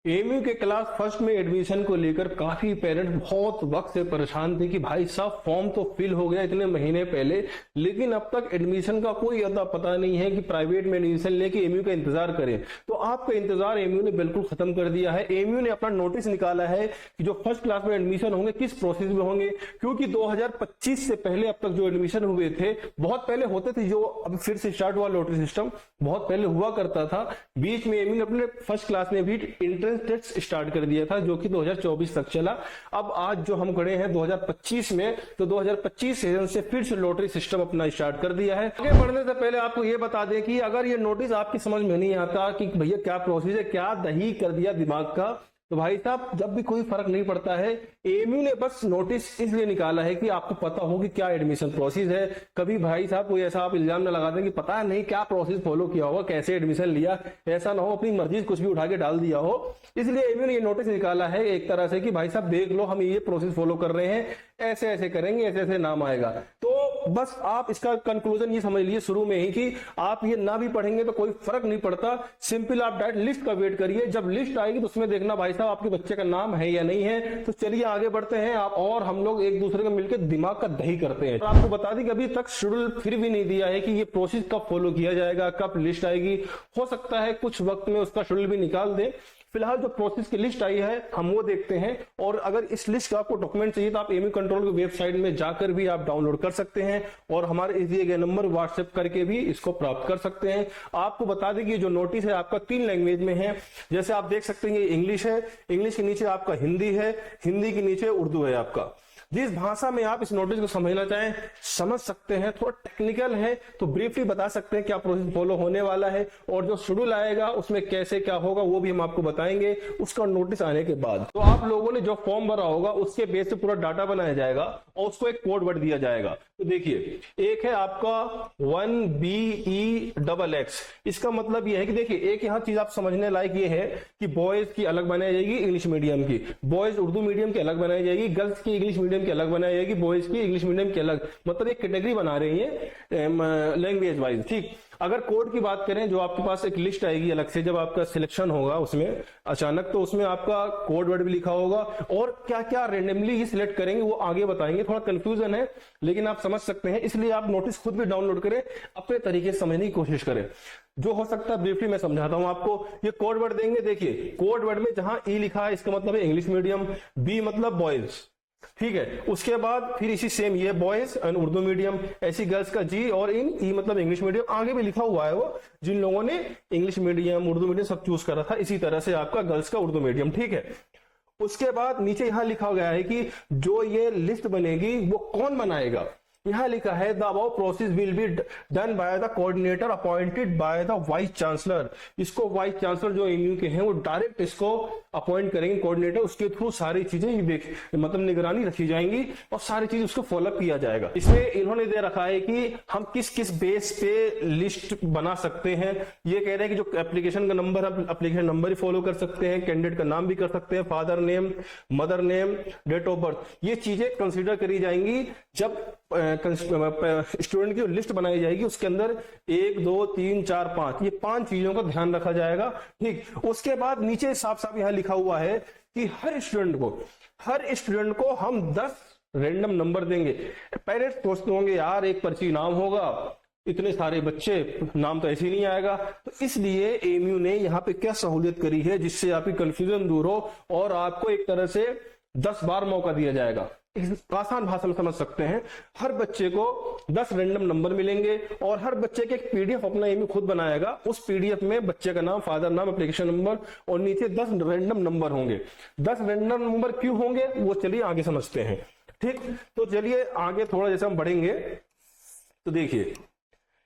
MU के class first में admission को लेकर काफी पेरेंट्स बहुत वक्त से परेशान थे कि भाई साहब फॉर्म तो फिल हो गया इतने महीने पहले, लेकिन अब तक एडमिशन का कोई अता पता नहीं है कि प्राइवेट में एडमिशन लेके एमयू का इंतजार करें। तो आपका इंतजार एमयू ने बिल्कुल खत्म कर दिया है। एमयू ने अपना नोटिस निकाला है कि जो फर्स्ट क्लास में एडमिशन होंगे किस प्रोसेस में होंगे, क्योंकि 2025 से पहले अब तक जो एडमिशन हुए थे बहुत पहले होते थे, जो अब फिर से स्टार्ट हुआ लॉटरी सिस्टम बहुत पहले हुआ करता था। बीच में एमयू ने अपने फर्स्ट क्लास में भी टेस्ट स्टार्ट कर दिया था जो कि 2024 तक चला। अब आज जो हम खड़े हैं 2025 में, तो 2025 सीजन से फिर से लॉटरी सिस्टम अपना स्टार्ट कर दिया है। आगे बढ़ने से पहले आपको यह बता दें कि अगर ये नोटिस आपकी समझ में नहीं आता कि भैया क्या प्रोसेस है, क्या दही कर दिया दिमाग का, तो भाई साहब जब भी कोई फर्क नहीं पड़ता है। एमयू ने बस नोटिस इसलिए निकाला है कि आपको पता हो कि क्या एडमिशन प्रोसेस है। कभी भाई साहब कोई ऐसा आप इल्जाम ना लगा दें कि पता नहीं क्या प्रोसेस फॉलो किया होगा, कैसे एडमिशन लिया, ऐसा ना हो अपनी मर्जी से कुछ भी उठा के डाल दिया हो। इसलिए एमयू ने ये नोटिस निकाला है एक तरह से कि भाई साहब देख लो हम ये प्रोसेस फॉलो कर रहे हैं, ऐसे ऐसे करेंगे, ऐसे ऐसे नाम आएगा। तो बस आप इसका कंक्लूजन ये समझ लीजिए शुरू में ही कि आप ये ना भी पढ़ेंगे तो कोई फर्क नहीं पड़ता। सिंपल आप डायरेक्ट लिस्ट का वेट करिए, जब लिस्ट आएगी तो उसमें देखना भाई साहब आपके बच्चे का नाम है या नहीं है। तो चलिए आगे बढ़ते हैं आप और हम लोग एक दूसरे को मिलकर दिमाग का दही करते हैं। तो आपको बता दें कि अभी तक शेड्यूल फिर भी नहीं दिया है कि ये प्रोसेस कब फॉलो किया जाएगा, कब लिस्ट आएगी। हो सकता है कुछ वक्त में उसका शेड्यूल भी निकाल दे। फिलहाल जो प्रोसेस की लिस्ट आई है हम वो देखते हैं, और अगर इस लिस्ट का आपको डॉक्यूमेंट चाहिए तो आप एमयू कंट्रोल की वेबसाइट में जाकर भी आप डाउनलोड कर सकते हैं, और हमारे दिए गए नंबर व्हाट्सएप करके भी इसको प्राप्त कर सकते हैं। आपको बता दें कि जो नोटिस है आपका 3 लैंग्वेज में है। जैसे आप देख सकते हैं ये इंग्लिश है, इंग्लिश के नीचे आपका हिंदी है, हिंदी के नीचे उर्दू है। आपका जिस भाषा में आप इस नोटिस को समझना चाहें समझ सकते हैं। थोड़ा टेक्निकल है तो ब्रीफली बता सकते हैं क्या प्रोसेस फॉलो होने वाला है, और जो शेड्यूल आएगा उसमें कैसे क्या होगा वो भी हम आपको बताएंगे उसका नोटिस आने के बाद। तो आप लोगों ने जो फॉर्म भरा होगा उसके बेस पे पूरा डाटा बनाया जाएगा और उसको एक कोड वर्ड दिया जाएगा। तो देखिए एक है आपका 1BEXX। इसका मतलब यह है कि देखिए एक यहाँ चीज आप समझने लायक ये है कि बॉयज की अलग बनाई जाएगी इंग्लिश मीडियम की, बॉयज उर्दू मीडियम की अलग बनाई जाएगी, गर्ल्स की इंग्लिश मीडियम की अलग बनाई जाएगी, बॉयज की इंग्लिश मीडियम की अलग। मतलब एक कैटेगरी बना रही है लैंग्वेज वाइज। ठीक, अगर कोड की बात करें जो आपके पास एक लिस्ट आएगी अलग से जब आपका सिलेक्शन होगा उसमें अचानक, तो उसमें आपका कोड वर्ड भी लिखा होगा और क्या क्या रेंडमली ये सिलेक्ट करेंगे वो आगे बताएंगे। थोड़ा कंफ्यूजन है लेकिन आप समझ सकते हैं, इसलिए आप नोटिस खुद भी डाउनलोड करें, अपने तरीके से समझने की कोशिश करें। जो हो सकता है ब्रीफली मैं समझाता हूं आपको। ये कोड वर्ड देंगे, देखिए कोड वर्ड में जहां ई लिखा है इसका मतलब है इंग्लिश मीडियम, बी मतलब बॉयज, ठीक है। उसके बाद फिर इसी सेम ये बॉयज एंड उर्दू मीडियम, ऐसी गर्ल्स का जी, और इन ई मतलब इंग्लिश मीडियम आगे भी लिखा हुआ है वो जिन लोगों ने इंग्लिश मीडियम उर्दू मीडियम सब चूज करा था। इसी तरह से आपका गर्ल्स का उर्दू मीडियम, ठीक है। उसके बाद नीचे यहां लिखा गया है कि जो ये लिस्ट बनेगी वो कौन बनाएगा। यहां लिखा है the above process will be done by the coordinator appointed by the vice chancellor. इसको वाइस चांसलर जो एमयू के हैं वो डायरेक्ट इसको अपॉइंट करेंगे कोऑर्डिनेटर, उसके थ्रू सारी चीजें मतलब निगरानी रखी जाएंगी और सारी चीज उसको फॉलोअप किया जाएगा। इसमें इन्होंने दे रखा है कि हम किस किस बेस पे लिस्ट बना सकते हैं। ये कह रहे हैं कि जो एप्लीकेशन का नंबर है एप्लीकेशन नंबर ही फॉलो कर सकते हैं, कैंडिडेट का नाम भी कर सकते हैं, father name, mother name, date of birth, ये चीजें कंसिडर करी जाएंगी जब स्टूडेंट की लिस्ट बनाई जाएगी। उसके अंदर 1 2 3 4 5 ये 5 चीजों का ध्यान रखा जाएगा, ठीक। उसके बाद नीचे साफ साफ यहां लिखा हुआ है कि हर स्टूडेंट को हम 10 रैंडम नंबर देंगे। पेरेंट्स सोचते होंगे यार एक पर्ची नाम होगा, इतने सारे बच्चे, नाम तो ऐसे ही नहीं आएगा। तो इसलिए एमयू ने यहाँ पे क्या सहूलियत करी है जिससे आपकी कंफ्यूजन दूर हो और आपको एक तरह से 10 बार मौका दिया जाएगा। आसान भाषा में समझ सकते हैं, हर बच्चे को 10 रैंडम नंबर मिलेंगे और हर बच्चे के एक पीडीएफ अपना एमयू खुद बनाएगा। उस पीडीएफ में बच्चे का नाम, फादर नाम, एप्लीकेशन नंबर और नीचे 10 रैंडम नंबर होंगे। 10 रैंडम नंबर क्यों होंगे वो चलिए आगे समझते हैं, ठीक। तो चलिए आगे थोड़ा जैसे हम बढ़ेंगे तो देखिए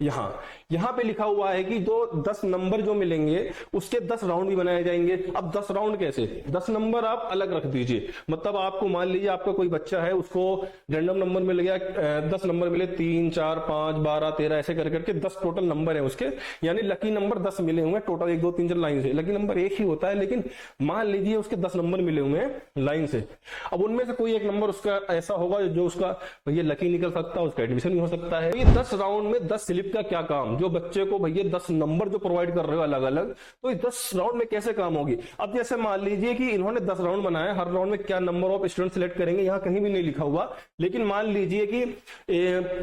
यहां पे लिखा हुआ है कि जो 10 नंबर जो मिलेंगे उसके 10 राउंड भी बनाए जाएंगे। अब 10 राउंड कैसे, 10 नंबर आप अलग रख दीजिए। मतलब आपको मान लीजिए आपका कोई बच्चा है उसको रैंडम नंबर मिल गया, 10 नंबर मिले, 3 4 5 12 13 ऐसे कर करके 10 टोटल नंबर है उसके, यानी लकी नंबर 10 मिले हुए टोटल 1 2 3 4 लाइन से। लकी नंबर एक ही होता है लेकिन मान लीजिए उसके 10 नंबर मिले हुए हैं लाइन से। अब उनमें से कोई एक नंबर उसका ऐसा होगा जो उसका ये लकी निकल सकता है, उसका एडमिशन भी हो सकता है। ये 10 राउंड में 10 स्लिप स्लिप का क्या काम, जो बच्चे को भैया 10 नंबर जो प्रोवाइड कर रहे हो अलग अलग, तो इस 10 राउंड में कैसे काम होगी। अब जैसे मान लीजिए कि इन्होंने 10 राउंड बनाया, हर राउंड में क्या नंबर ऑफ स्टूडेंट सिलेक्ट करेंगे यहाँ कहीं भी नहीं लिखा हुआ, लेकिन मान लीजिए कि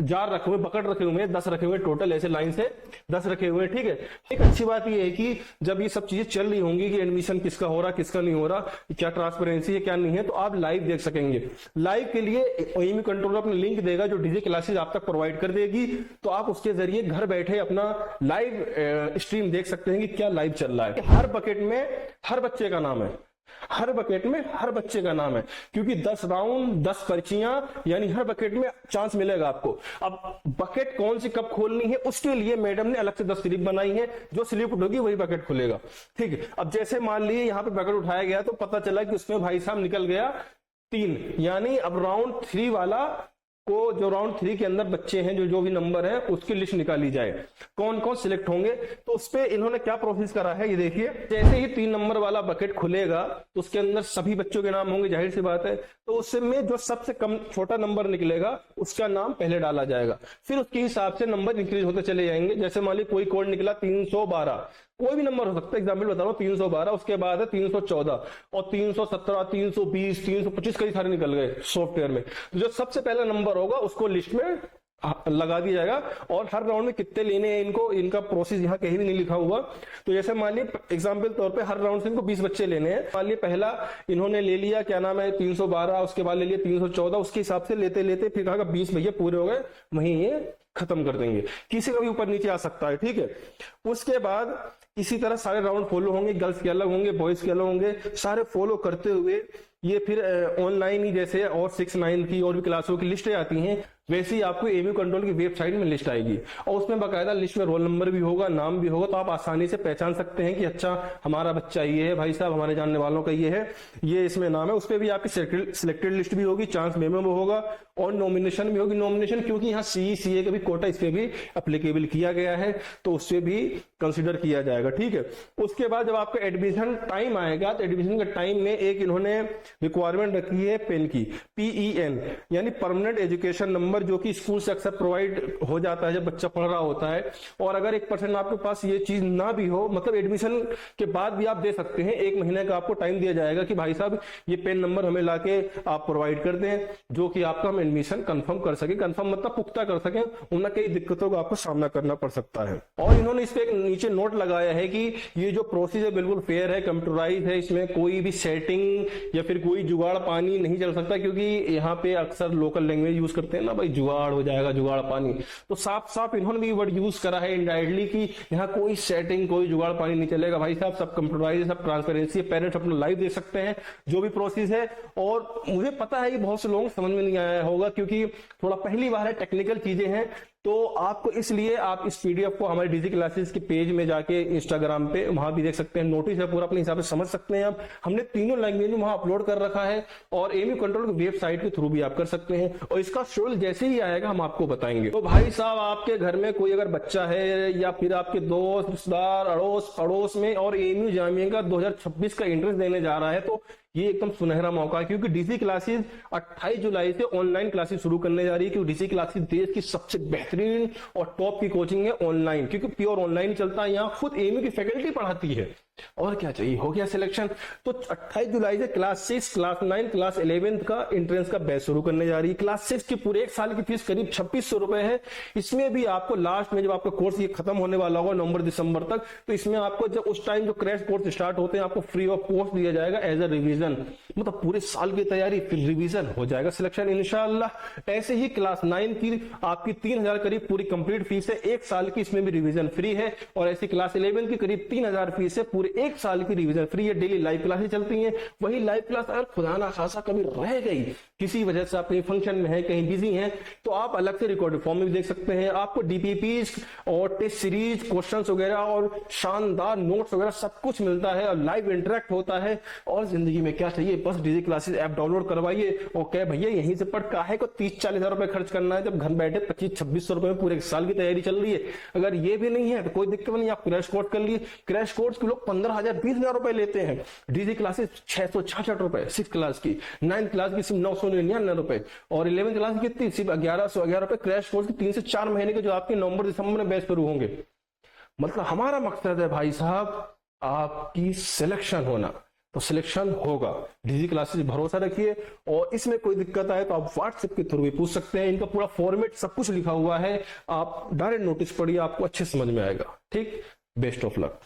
जार रखे हुए, बकेट रखे हुए, 10 रखे हुए टोटल, ऐसे लाइन से 10 रखे हुए, ठीक है। एक अच्छी बात यह है कि जब ये सब चीजें चल रही होंगी कि एडमिशन किसका हो रहा किसका नहीं हो रहा, क्या ट्रांसपेरेंसी है क्या नहीं है, तो आप लाइव देख सकेंगे। लाइव के लिए एएमयू कंट्रोलर अपना लिंक देगा जो डीजे क्लासेस आप तक प्रोवाइड कर देगी, तो आप उसके जरिए घर बैठे अपना लाइव स्ट्रीम देख सकते हैं कि क्या लाइव चल रहा है। हर बकेट में हर बच्चे का नाम है, हर बकेट में हर बच्चे का नाम है, क्योंकि 10 राउंड 10 पर्चियां, यानी हर बकेट में चांस मिलेगा आपको। अब बकेट कौन सी कब खोलनी है उसके लिए मैडम ने अलग से 10 स्लिप बनाई है, जो स्लिप उठोगी वही बकेट खुलेगा, ठीक है। अब जैसे मान लीजिए यहाँ पे बकेट उठाया गया तो पता चला कि उसमें भाई साहब निकल गया 3, यानी अब राउंड 3 वाला को, जो राउंड 3 के अंदर बच्चे हैं जो भी नंबर है उसकी लिस्ट निकाली जाए, कौन कौन सिलेक्ट होंगे। तो उस पे इन्होंने क्या प्रोसेस करा है ये देखिए। जैसे ही 3 नंबर वाला बकेट खुलेगा तो उसके अंदर सभी बच्चों के नाम होंगे, जाहिर सी बात है। तो उसमें जो सबसे कम छोटा नंबर निकलेगा उसका नाम पहले डाला जाएगा, फिर उसके हिसाब से नंबर इंक्रीज होते चले जाएंगे। जैसे मान ली कोई कोड निकला 312, कोई भी नंबर हो सकता है, एग्जाम्पल बता रहा हूं 312, उसके बाद है 314 और 317, 320, 325, कई सारे निकल गए सॉफ्टवेयर में। तो जो सबसे पहला नंबर होगा उसको लिस्ट में लगा दिया जाएगा, और हर राउंड में कितने लेने हैं इनको, इनका प्रोसेस यहाँ कहीं भी नहीं लिखा हुआ। तो जैसे मान लीजिए एग्जाम्पल तौर पे हर राउंड से इनको 20 बच्चे लेने हैं, मान लीजिए पहला इन्होंने ले लिया क्या नाम है 312, उसके बाद ले लिया 314, उसके हिसाब से लेते लेते फिर कहा 20 भैया पूरे हो गए, वहीं ये खत्म कर देंगे, किसी का भी ऊपर नीचे आ सकता है, ठीक है। उसके बाद इसी तरह सारे राउंड फॉलो होंगे, गर्ल्स के अलग होंगे, बॉयज के अलग होंगे, सारे फॉलो करते हुए ये फिर ऑनलाइन ही जैसे और 6, 9 की और भी क्लासों की लिस्टें आती हैं, वैसे ही आपको एएमयू कंट्रोल की वेबसाइट में लिस्ट आएगी, और उसमें बाकायदा लिस्ट में रोल नंबर भी होगा, नाम भी होगा, तो आप आसानी से पहचान सकते हैं कि अच्छा हमारा बच्चा ये है, भाई साहब हमारे जानने वालों का ये है, ये इसमें नाम है। उस पर भी आपकी सिलेक्टेड लिस्ट भी होगी, चांस मेमो होगा, और नॉमिनेशन भी होगी। नॉमिनेशन क्योंकि यहाँ CA का भी कोटा इस पे भी अप्लीकेबल किया गया है, तो उससे भी कंसिडर किया जाएगा, ठीक है। उसके बाद जब आपका एडमिशन टाइम आएगा, तो एडमिशन के टाइम में एक इन्होंने रिक्वायरमेंट रखी है पेन की, PEN, यानी परमानेंट एजुकेशन नंबर, जो कि स्कूल से अक्सर प्रोवाइड हो जाता है जब बच्चा पढ़ रहा होता है। और अगर 1% आपके पास ये चीज ना भी हो, मतलब एडमिशन के बाद भी आप दे सकते हैं, 1 महीने का आपको टाइम दिया जाएगा कि भाई साहब ये पेन नंबर हमें लाके आप प्रोवाइड कर दें, जो कि आपका हम एडमिशन कंफर्म कर सके, कंफर्म मतलब पुख्ता कर सके, उनमें कई दिक्कतों का आपको सामना करना पड़ सकता है। और इन्होंने इस पे एक नीचे नोट लगाया है कि ये जो प्रोसेस है बिल्कुल फेयर है, कंप्यूटराइज है, इसमें कोई भी सेटिंग या फिर कोई जुगाड़ पानी नहीं चल सकता, क्योंकि यहाँ पे अक्सर लोकल लैंग्वेज यूज करते हैं ना, भाई जुगाड़ हो जाएगा, जुगाड़ पानी, तो साफ साफ इन्होंने भी वर्ड यूज करा है इनडायरेक्टली कि यहाँ कोई सेटिंग कोई जुगाड़ पानी नहीं चलेगा, भाई साहब सब कंप्यूटराइज, सब ट्रांसपेरेंसी, पेरेंट्स अपना लाइव देख सकते हैं जो भी प्रोसेस है। और मुझे पता है कि बहुत से लोगों को समझ में नहीं आया होगा, क्योंकि थोड़ा पहली बार है, टेक्निकल चीजें हैं, तो आपको इसलिए आप इस पीडीएफ को हमारे डीजी क्लासेस के पेज में जाके इंस्टाग्राम पे वहां भी देख सकते हैं, नोटिस है पूरा, अपने हिसाब से समझ सकते हैं। आप हमने तीनों लैंग्वेज में वहां अपलोड कर रखा है, और एएमयू कंट्रोल की वेबसाइट के थ्रू भी आप कर सकते हैं, और इसका शेड्यूल जैसे ही आएगा हम आपको बताएंगे। तो भाई साहब आपके घर में कोई अगर बच्चा है, या फिर आपके दोस्त रिश्तेदार अड़ोस पड़ोस में और एएमयू जामिया का 2026 का एंट्रेंस देने जा रहा है, तो ये एकदम सुनहरा मौका है, क्योंकि डीसी क्लासेस 28 जुलाई से ऑनलाइन क्लासेस शुरू करने जा रही है। क्योंकि डीसी क्लासेस देश की सबसे बेहतरीन और टॉप की कोचिंग है ऑनलाइन, क्योंकि प्योर ऑनलाइन चलता है, यहाँ खुद एएमयू की फैकल्टी पढ़ाती है, और क्या चाहिए, हो गया सिलेक्शन। तो 28 जुलाई से क्लास 6, क्लास 9, क्लास 11 का एंट्रेंस का बैच शुरू करने जा रही है। क्लास 6 की पूरे 1 साल की फीस करीब 2600 रुपए है। इसमें भी आपको लास्ट में जब आपका कोर्स ये खत्म होने वाला होगा नवंबर दिसंबर तक, तो इसमें आपको जब उस टाइम जो क्रैश कोर्स स्टार्ट होते हैं आपको फ्री ऑफ कॉस्ट दिया जाएगा एज अ रिवीजन, मतलब पूरे साल की तैयारी फिर रिवीजन हो जाएगा सिलेक्शन इंशाअल्लाह। ऐसे ही क्लास 9 की आपकी 3000 करीब पूरी कंप्लीट फीस है, 1 साल की इसमें भी रिवीजन फ्री है। और ऐसी क्लास 11 की करीब 3000 फीस है, पूरे 1 साल की रिवीजन फ्री है। डेली लाइव क्लासेस चलती हैं। वही लाइव क्लास अगर खुदा ना खासा कभी रह गई, किसी वजह से आप कहीं फंक्शन में है, कहीं बिजी हैं, तो आप अलग से रिकॉर्डेड फॉर्म में भी देख सकते हैं। आपको डीपीपीज और टेस्ट सीरीज क्वेश्चंस वगैरह और शानदार नोट्स वगैरह सब कुछ मिलता है, और लाइव इंटरेक्ट होता है। और जिंदगी में क्या चाहिए, बस डीजी क्लासेस ऐप डाउनलोड करवाइए और कहे भैया यहीं से पढ़, काहे को 30-40 हजार रुपए खर्च करना है जब घर बैठे 2500-2600 रुपए में पूरे साल की तैयारी चल रही है। अगर ये भी नहीं है तो कोई दिक्कत नहीं, आप क्रैश कोर्स कर लिए। क्रैश कोर्स के लोग 15,000-20,000 रुपए लेते हैं। डीजी क्लासेस 666 रुपए 6 क्लास की, 9th क्लास की सिर्फ 999 रुपए और 11th क्लास की कितनी, सिर्फ 1111 रुपए क्रैश कोर्स की 3 से 4 महीने के, जो आपके नवंबर दिसंबर में बैच शुरू होंगे। मतलब हमारा मकसद है भाई साहब आपकी सिलेक्शन होना, तो सिलेक्शन होगा। डीजी क्लासेस भरोसा रखिए और इसमें कोई दिक्कत आए तो आप व्हाट्सएप के थ्रू भी पूछ सकते हैं। इनका पूरा फॉर्मेट सब कुछ लिखा हुआ है, आप डायरेक्ट नोटिस पढ़िए, आपको अच्छे समझ में आएगा। ठीक, बेस्ट ऑफ लक।